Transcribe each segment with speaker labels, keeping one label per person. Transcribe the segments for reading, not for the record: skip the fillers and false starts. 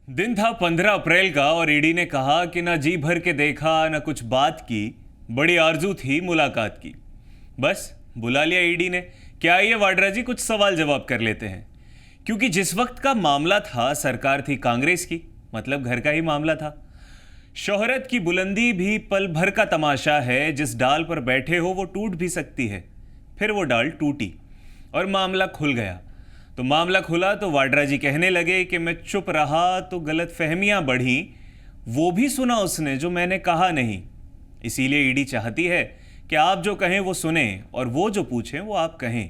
Speaker 1: दिन था 15 अप्रैल का और ईडी ने कहा कि ना जी भर के देखा ना कुछ बात की। बड़ी आरजू थी मुलाकात की। बस बुला लिया ईडी ने। क्या आइए वाड्रा जी कुछ सवाल जवाब कर लेते हैं। क्योंकि जिस वक्त का मामला था सरकार थी कांग्रेस की, मतलब घर का ही मामला था। शोहरत की बुलंदी भी पल भर का तमाशा है, जिस डाल पर बैठे हो वो टूट भी सकती है। फिर वो डाल टूटी और मामला खुल गया। तो मामला खुला तो वाड्रा जी कहने लगे कि मैं चुप रहा तो गलत फहमियां बढ़ी, वो भी सुना उसने जो मैंने कहा नहीं। इसीलिए ईडी चाहती है कि आप जो कहें वो सुने और वो जो पूछें वो आप कहें,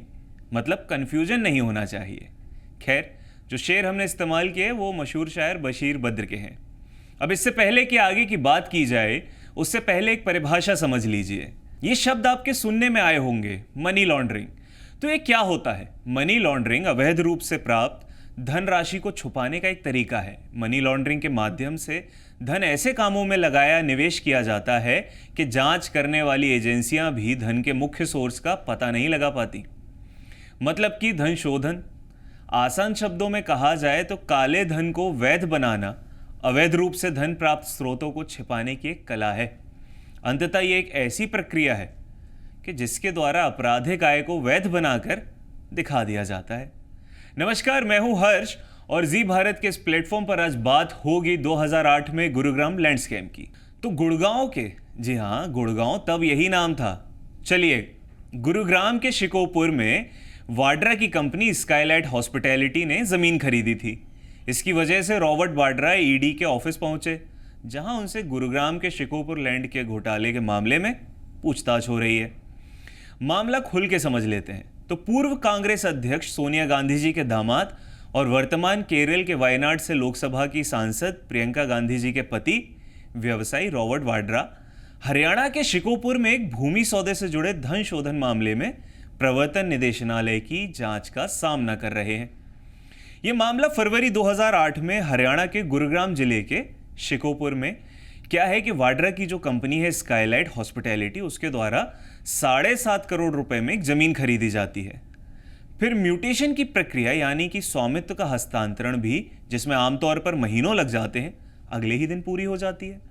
Speaker 1: मतलब कंफ्यूजन नहीं होना चाहिए। खैर, जो शेर हमने इस्तेमाल किए वो मशहूर शायर बशीर बद्र के हैं। अब इससे पहले कि आगे की बात की जाए, उससे पहले एक परिभाषा समझ लीजिए। ये शब्द आपके सुनने में आए होंगे, मनी लॉन्ड्रिंग। तो ये क्या होता है? मनी लॉन्ड्रिंग अवैध रूप से प्राप्त धनराशि को छुपाने का एक तरीका है। मनी लॉन्ड्रिंग के माध्यम से धन ऐसे कामों में लगाया, निवेश किया जाता है कि जांच करने वाली एजेंसियां भी धन के मुख्य सोर्स का पता नहीं लगा पाती। मतलब कि धन शोधन। आसान शब्दों में कहा जाए तो काले धन को वैध बनाना, अवैध रूप से धन प्राप्त स्रोतों को छिपाने की एक कला है। अंततः ये एक ऐसी प्रक्रिया है कि जिसके द्वारा आपराधिक आय को वैध बनाकर दिखा दिया जाता है। नमस्कार, मैं हूं हर्ष और जी भारत के इस प्लेटफॉर्म पर आज बात होगी 2008 में गुरुग्राम लैंड स्कैम की। तो गुड़गांव के, जी हां, गुड़गांव तब यही नाम था। चलिए, गुरुग्राम के शिकोपुर में वाड्रा की कंपनी स्काईलाइट हॉस्पिटैलिटी ने जमीन खरीदी थी। इसकी वजह से रॉबर्ट वाड्रा ईडी के ऑफिस पहुंचे, जहां उनसे गुरुग्राम के शिकोपुर लैंड के घोटाले के मामले में पूछताछ हो रही है। मामला खुल के समझ लेते हैं। तो पूर्व कांग्रेस अध्यक्ष सोनिया गांधी जी के दामाद और वर्तमान केरल के वायनाड से लोकसभा की सांसद प्रियंका गांधी जी के पति व्यवसायी रॉबर्ट वाड्रा हरियाणा के शिकोपुर में एक भूमि सौदे से जुड़े धन शोधन मामले में प्रवर्तन निदेशालय की जांच का सामना कर रहे हैं। यह मामला फरवरी 2008 में हरियाणा के गुरुग्राम जिले के शिकोपुर में क्या है कि वाड्रा की जो कंपनी है स्काईलाइट हॉस्पिटैलिटी, उसके द्वारा 7.5 करोड़ रुपए में एक जमीन खरीदी जाती है। फिर म्यूटेशन की प्रक्रिया यानी कि स्वामित्व का हस्तांतरण भी, जिसमें आमतौर पर महीनों लग जाते हैं, अगले ही दिन पूरी हो जाती है।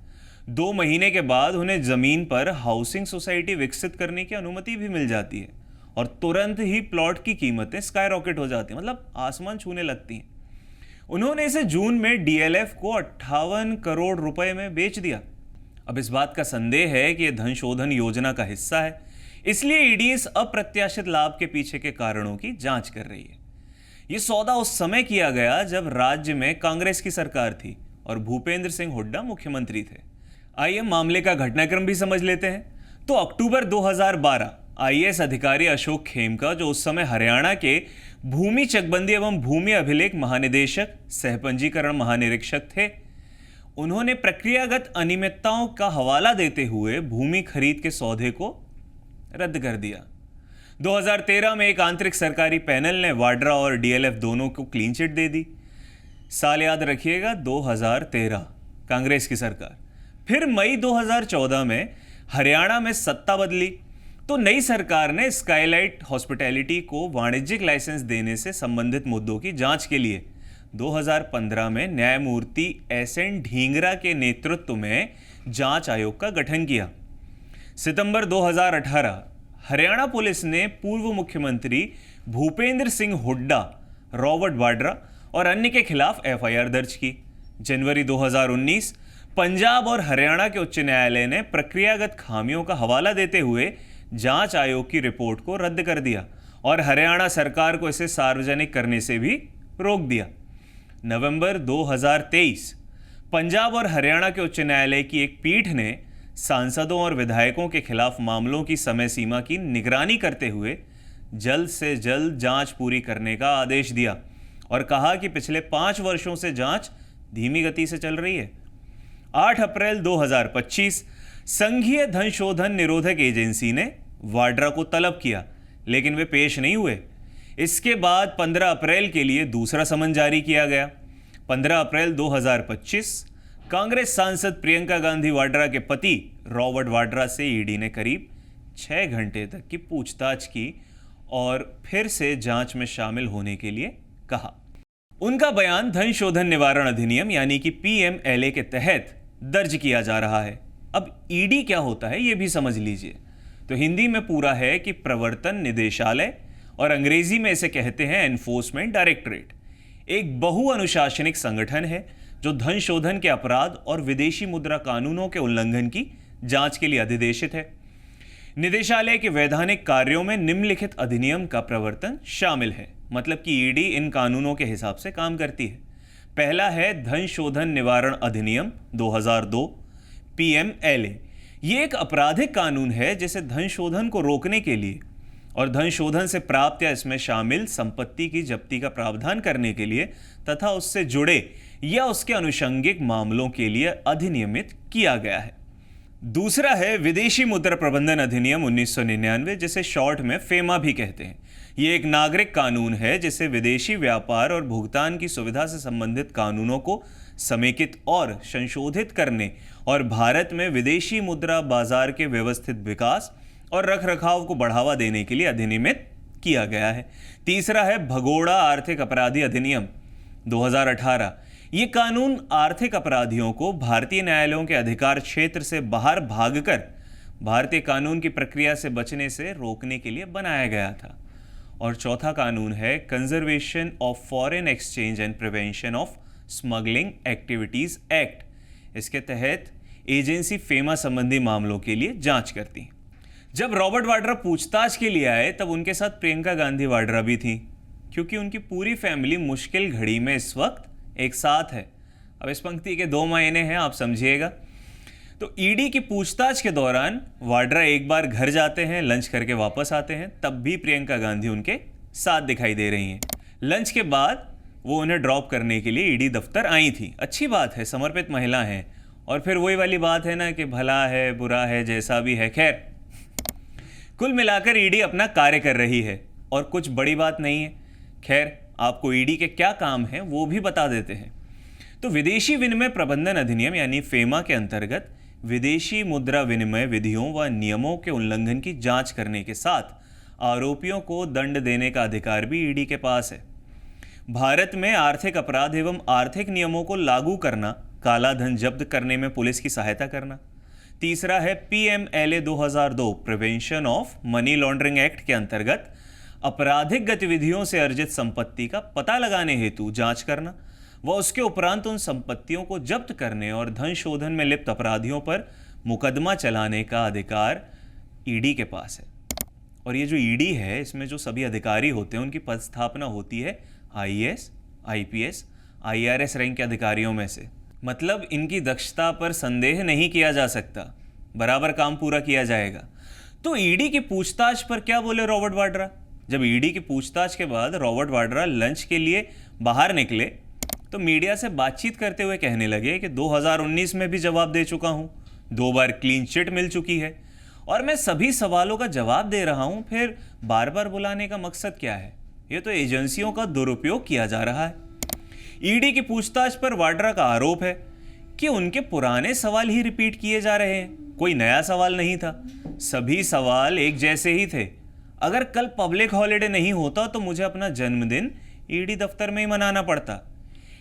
Speaker 1: 2 महीने के बाद उन्हें जमीन पर हाउसिंग सोसाइटी विकसित करने की अनुमति भी मिल जाती है और तुरंत ही प्लॉट की कीमतें स्काई रॉकेट हो जाती हैं, मतलब आसमान छूने लगती हैं। उन्होंने इसे जून में डीएलएफ को 58 करोड़ रुपए में बेच दिया। अब इस बात का संदेह है कि यह धन शोधन योजना का हिस्सा है, इसलिए ईडी इस अप्रत्याशित लाभ के पीछे के कारणों की जांच कर रही है। यह सौदा उस समय किया गया जब राज्य में कांग्रेस की सरकार थी और भूपेंद्र सिंह हुड्डा मुख्यमंत्री थे। आइए मामले का घटनाक्रम भी समझ लेते हैं। तो अक्टूबर 2012 आईएएस अधिकारी अशोक खेमका, जो उस समय हरियाणा के भूमि चकबंदी एवं भूमि अभिलेख महानिदेशक सह पंजीकरण महानिरीक्षक थे, उन्होंने प्रक्रियागत अनियमितताओं का हवाला देते हुए भूमि खरीद के सौदे को रद्द कर दिया। 2013 में एक आंतरिक सरकारी पैनल ने वाड्रा और डीएलएफ दोनों को क्लीन चिट दे दी। साल याद रखिएगा, 2013, कांग्रेस की सरकार। फिर मई 2014 में हरियाणा में सत्ता बदली तो नई सरकार ने स्काईलाइट हॉस्पिटैलिटी को वाणिज्यिक लाइसेंस देने से संबंधित मुद्दों की जांच के लिए 2015 में न्यायमूर्ति एसएन ढींगरा के नेतृत्व में जांच आयोग का गठन किया। सितंबर 2018 हरियाणा पुलिस ने पूर्व मुख्यमंत्री भूपेंद्र सिंह हुड्डा, रॉबर्ट वाड्रा और अन्य के खिलाफ एफआईआर दर्ज की। जनवरी 2019 पंजाब और हरियाणा के उच्च न्यायालय ने प्रक्रियागत खामियों का हवाला देते हुए जांच आयोग की रिपोर्ट को रद्द कर दिया और हरियाणा सरकार को इसे सार्वजनिक करने से भी रोक दिया। नवंबर 2023 पंजाब और हरियाणा के उच्च न्यायालय की एक पीठ ने सांसदों और विधायकों के खिलाफ मामलों की समय सीमा की निगरानी करते हुए जल्द से जल्द जांच पूरी करने का आदेश दिया और कहा कि पिछले 5 वर्षों से जांच धीमी गति से चल रही है। 8 अप्रैल 2025 संघीय धन शोधन निरोधक एजेंसी ने वाड्रा को तलब किया, लेकिन वे पेश नहीं हुए। इसके बाद 15 अप्रैल के लिए दूसरा समन जारी किया गया। 15 अप्रैल 2025 कांग्रेस सांसद प्रियंका गांधी वाड्रा के पति रॉबर्ट वाड्रा से ईडी ने करीब 6 घंटे तक की पूछताछ की और फिर से जांच में शामिल होने के लिए कहा। उनका बयान धन शोधन निवारण अधिनियम यानी कि पीएमएलए के तहत दर्ज किया जा रहा है। अब ईडी क्या होता है ये भी समझ लीजिए। तो हिंदी में पूरा है कि प्रवर्तन निदेशालय, और अंग्रेजी में इसे कहते हैं एनफोर्समेंट डायरेक्टरेट। एक बहुअनुशासनिक संगठन है जो धन शोधन के अपराध और विदेशी मुद्रा कानूनों के उल्लंघन की जांच के लिए अधिदेशित है। निदेशालय के वैधानिक कार्यों में निम्नलिखित अधिनियम का प्रवर्तन शामिल है, मतलब कि ईडी इन कानूनों के हिसाब से काम करती है। पहला है धन शोधन निवारण अधिनियम 2002 पीएमएलए। ये एक आपराधिक कानून है जिसे धन शोधन को रोकने के लिए और धन शोधन से प्राप्त या इसमें शामिल संपत्ति की जब्ती का प्रावधान करने के लिए तथा उससे जुड़े या उसके अनुषंगिक मामलों के लिए अधिनियमित किया गया है। दूसरा है विदेशी मुद्रा प्रबंधन अधिनियम 1999, जिसे शॉर्ट में फेमा भी कहते हैं। ये एक नागरिक कानून है जिसे विदेशी व्यापार और भुगतान की सुविधा से संबंधित कानूनों को समेकित और संशोधित करने और भारत में विदेशी मुद्रा बाजार के व्यवस्थित विकास और रखरखाव को बढ़ावा देने के लिए अधिनियमित किया गया है। तीसरा है भगोड़ा आर्थिक अपराधी अधिनियम 2018। ये कानून आर्थिक अपराधियों को भारतीय न्यायालयों के अधिकार क्षेत्र से बाहर भागकर भारतीय कानून की प्रक्रिया से बचने से रोकने के लिए बनाया गया था। और चौथा कानून है conservation of foreign exchange and prevention of smuggling activities act. इसके तहत एजेंसी फेमा संबंधी मामलों के लिए जांच करती है। जब रॉबर्ट वाड्रा पूछताछ के लिए आए तब उनके साथ प्रियंका गांधी वाड्रा भी थी, क्योंकि उनकी पूरी फैमिली मुश्किल घड़ी में इस वक्त एक साथ है। अब इस पंक्ति के 2 मायने हैं, आप समझिएगा। तो ईडी की पूछताछ के दौरान वाड्रा एक बार घर जाते हैं, लंच करके वापस आते हैं, तब भी प्रियंका गांधी उनके साथ दिखाई दे रही हैं। लंच के बाद वो उन्हें ड्रॉप करने के लिए ईडी दफ्तर आई थी। अच्छी बात है, समर्पित महिला हैं। और फिर वही वाली बात है ना कि भला है बुरा है जैसा भी है, खैर कुल मिलाकर ईडी अपना कार्य कर रही है और कुछ बड़ी बात नहीं है। खैर आपको ईडी के क्या काम है वो भी बता देते हैं। तो विदेशी विनिमय प्रबंधन अधिनियम यानी फेमा के अंतर्गत विदेशी मुद्रा विनिमय विधियों व नियमों के उल्लंघन की जांच करने के साथ आरोपियों को दंड देने का अधिकार भी ईडी के पास है। भारत में आर्थिक अपराध एवं आर्थिक नियमों को लागू करना, काला धन जब्त करने में पुलिस की सहायता करना। तीसरा है PMLA 2002 prevention of money laundering act के अंतर्गत आपराधिक गतिविधियों से अर्जित संपत्ति का पता लगाने हेतु जांच करना व उसके उपरांत उन संपत्तियों को जब्त करने और धन शोधन में लिप्त अपराधियों पर मुकदमा चलाने का अधिकार ईडी के पास है। और ये जो ईडी है इसमें जो सभी अधिकारी होते हैं उनकी पदस्थापना होती है आईएएस, आईपीएस, आईआरएस रैंक के अधिकारियों में से। मतलब इनकी दक्षता पर संदेह नहीं किया जा सकता, बराबर काम पूरा किया जाएगा। तो ईडी की पूछताछ पर क्या बोले रॉबर्ट वाड्रा? जब ईडी की पूछताछ के बाद रॉबर्ट वाड्रा लंच के लिए बाहर निकले तो मीडिया से बातचीत करते हुए कहने लगे कि 2019 में भी जवाब दे चुका हूं, 2 बार क्लीन चिट मिल चुकी है और मैं सभी सवालों का जवाब दे रहा हूं, फिर बार बार बुलाने का मकसद क्या है? ये तो एजेंसियों का दुरुपयोग किया जा रहा है। ईडी की पूछताछ पर वाड्रा का आरोप है कि उनके पुराने सवाल ही रिपीट किए जा रहे हैं, कोई नया सवाल नहीं था, सभी सवाल एक जैसे ही थे। अगर कल पब्लिक हॉलिडे नहीं होता तो मुझे अपना जन्मदिन ईडी दफ्तर में ही मनाना पड़ता।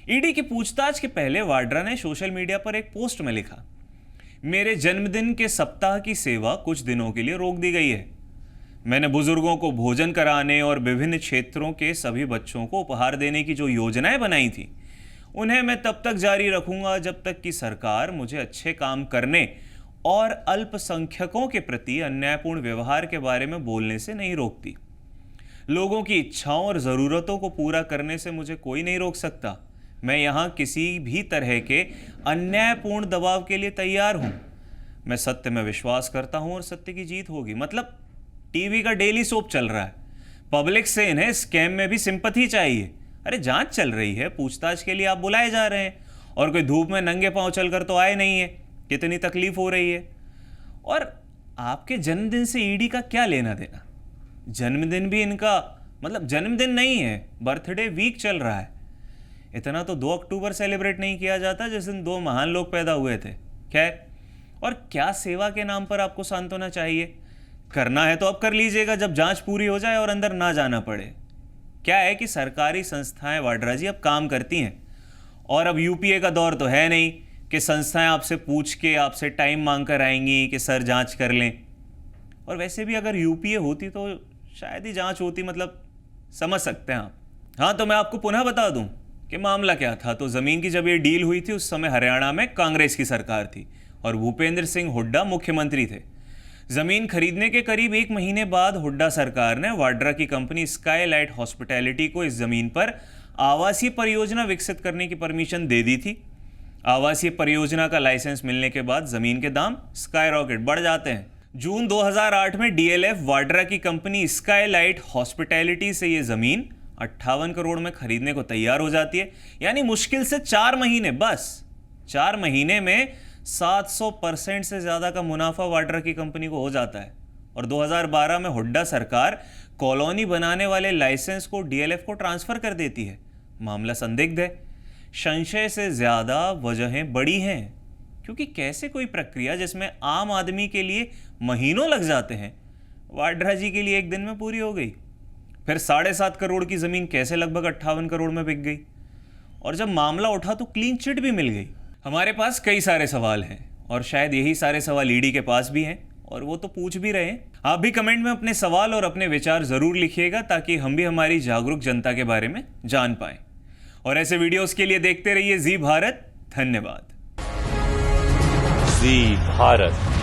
Speaker 1: ईडी की पूछताछ के पहले वाड्रा ने सोशल मीडिया पर एक पोस्ट में लिखा, मेरे जन्मदिन के सप्ताह की सेवा कुछ दिनों के लिए रोक दी गई है। मैंने बुजुर्गों को भोजन कराने और विभिन्न क्षेत्रों के सभी बच्चों को उपहार देने की जो योजनाएं बनाई थी उन्हें मैं तब तक जारी रखूंगा जब तक कि सरकार मुझे अच्छे काम करने और अल्पसंख्यकों के प्रति अन्यायपूर्ण व्यवहार के बारे में बोलने से नहीं रोकती। लोगों की इच्छाओं और ज़रूरतों को पूरा करने से मुझे कोई नहीं रोक सकता। मैं यहाँ किसी भी तरह के अन्यायपूर्ण दबाव के लिए तैयार हूँ। मैं सत्य में विश्वास करता हूँ और सत्य की जीत होगी। मतलब टीवी का डेली सोप चल रहा है, पब्लिक से इन्हें स्कैम में भी सिंपैथी चाहिए। अरे जांच चल रही है, पूछताछ के लिए आप बुलाए जा रहे हैं और कोई धूप में नंगे पांव चलकर तो आए नहीं है, कितनी तकलीफ हो रही है। और आपके जन्मदिन से ईडी का क्या लेना देना? जन्मदिन भी इनका मतलब जन्मदिन नहीं है, बर्थडे वीक चल रहा है। इतना तो 2 अक्टूबर सेलिब्रेट नहीं किया जाता जिस दिन 2 महान लोग पैदा हुए थे। खैर, और क्या सेवा के नाम पर आपको सांत्वना चाहिए? करना है तो अब कर लीजिएगा जब जांच पूरी हो जाए और अंदर ना जाना पड़े। क्या है कि सरकारी संस्थाएं वाड्रा जी अब काम करती हैं, और अब यूपीए का दौर तो है नहीं कि संस्थाएं आपसे पूछ के आपसे टाइम मांग कर आएंगी कि सर जांच कर लें। और वैसे भी अगर यूपीए होती तो शायद ही जांच होती, मतलब समझ सकते हैं आप। हाँ, तो मैं आपको पुनः बता दूं कि मामला क्या था। तो ज़मीन की जब ये डील हुई थी उस समय हरियाणा में कांग्रेस की सरकार थी और भूपेंद्र सिंह हुड्डा मुख्यमंत्री थे। ज़मीन खरीदने के करीब 1 महीने बाद हुड्डा सरकार ने वाड्रा की कंपनी स्काईलाइट हॉस्पिटैलिटी को इस ज़मीन पर आवासीय परियोजना विकसित करने की परमिशन दे दी थी। आवासीय परियोजना का लाइसेंस मिलने के बाद ज़मीन के दाम स्काई रॉकेट बढ़ जाते हैं। जून 2008 में डीएलएफ वाड्रा की कंपनी स्काईलाइट हॉस्पिटैलिटी से ये ज़मीन 58 करोड़ में खरीदने को तैयार हो जाती है। यानी मुश्किल से 4 महीने, बस 4 महीने में 700% से ज़्यादा का मुनाफा वाड्रा की कंपनी को हो जाता है। और 2012 में हुड्डा सरकार कॉलोनी बनाने वाले लाइसेंस को डीएलएफ को ट्रांसफ़र कर देती है। मामला संदिग्ध है, संशय से ज़्यादा वजहें बड़ी हैं, क्योंकि कैसे कोई प्रक्रिया जिसमें आम आदमी के लिए महीनों लग जाते हैं, वाड्रा जी के लिए 1 दिन में पूरी हो गई। फिर 7.5 करोड़ की ज़मीन कैसे लगभग 58 करोड़ में बिक गई? और जब मामला उठा तो क्लीन चिट भी मिल गई। हमारे पास कई सारे सवाल हैं और शायद यही सारे सवाल ईडी के पास भी हैं और वो तो पूछ भी रहे हैं। आप भी कमेंट में अपने सवाल और अपने विचार ज़रूर लिखिएगा ताकि हम भी हमारी जागरूक जनता के बारे में जान पाएं। और ऐसे वीडियोस के लिए देखते रहिए जी भारत। धन्यवाद।
Speaker 2: जी भारत।